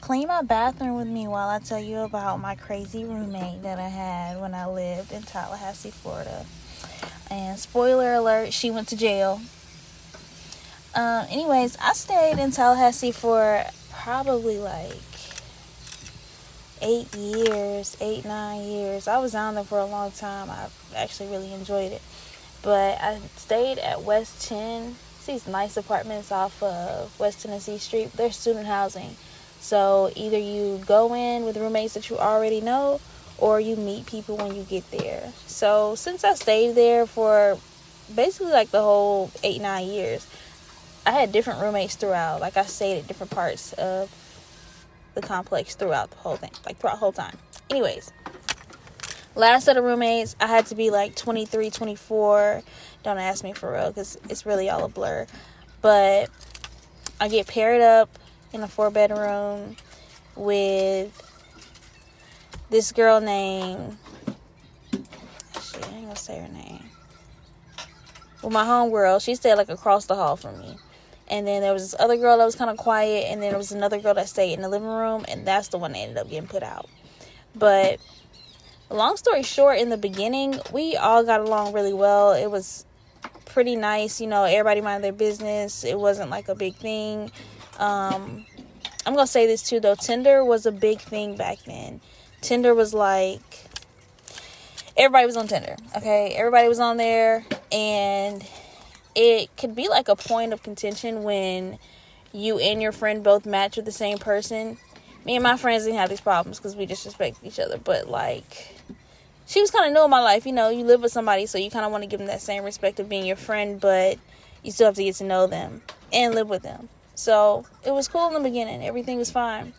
clean my bathroom with me while I tell you about my crazy roommate that I had when I lived in Tallahassee, Florida. And spoiler alert, she went to jail. Anyways, I stayed in Tallahassee for probably like 9 years. I was down there for a long time. I actually really enjoyed it. But I stayed at West 10. These nice apartments off of West Tennessee Street. They're student housing. So either you go in with roommates that you already know, or you meet people when you get there. So since I stayed there for basically like the whole 9 years, I had different roommates throughout. Like I stayed at different parts of the complex throughout the whole thing. Like throughout the whole time. Anyways. Last set of roommates, I had to be like 23, 24. Don't ask me for real, because it's really all a blur. But I get paired up in a 4-bedroom with this girl named... Shit, I ain't gonna say her name. Well, my homegirl, she stayed like across the hall from me. And then there was this other girl that was kind of quiet. And then there was another girl that stayed in the living room. And that's the one that ended up getting put out. But... long story short, in the beginning, we all got along really well. It was pretty nice. You know, everybody minded their business. It wasn't like a big thing. I'm going to say this too, though. Tinder was a big thing back then. Tinder was like... everybody was on Tinder, okay? Everybody was on there. And it could be like a point of contention when you and your friend both match with the same person. Me and my friends didn't have these problems because we disrespected each other. But, like, she was kind of new in my life. You know, you live with somebody, so you kind of want to give them that same respect of being your friend. But you still have to get to know them and live with them. So, it was cool in the beginning. Everything was fine.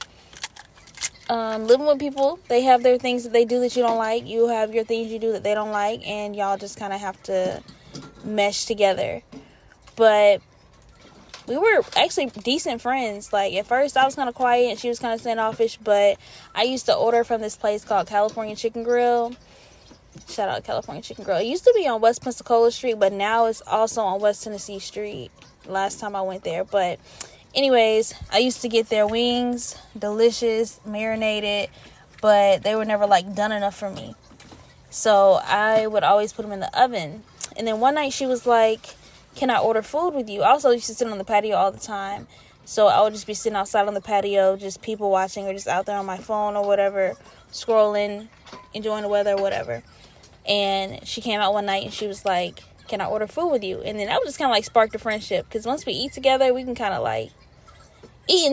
Living with people, they have their things that they do that you don't like. You have your things you do that they don't like. And y'all just kind of have to mesh together. But... we were actually decent friends. Like, at first, I was kind of quiet and she was kind of standoffish, but I used to order from this place called California Chicken Grill. Shout out California Chicken Grill. It used to be on West Pensacola Street, but now it's also on West Tennessee Street. Last time I went there. But anyways, I used to get their wings, delicious, marinated, but they were never, like, done enough for me. So I would always put them in the oven. And then one night she was like, can I order food with you? I also used to sit on the patio all the time. So I would just be sitting outside on the patio, just people watching, or just out there on my phone or whatever, scrolling, enjoying the weather or whatever. And she came out one night and she was like, can I order food with you? And then that would just kind of like spark the friendship. Because once we eat together, we can kind of like eat and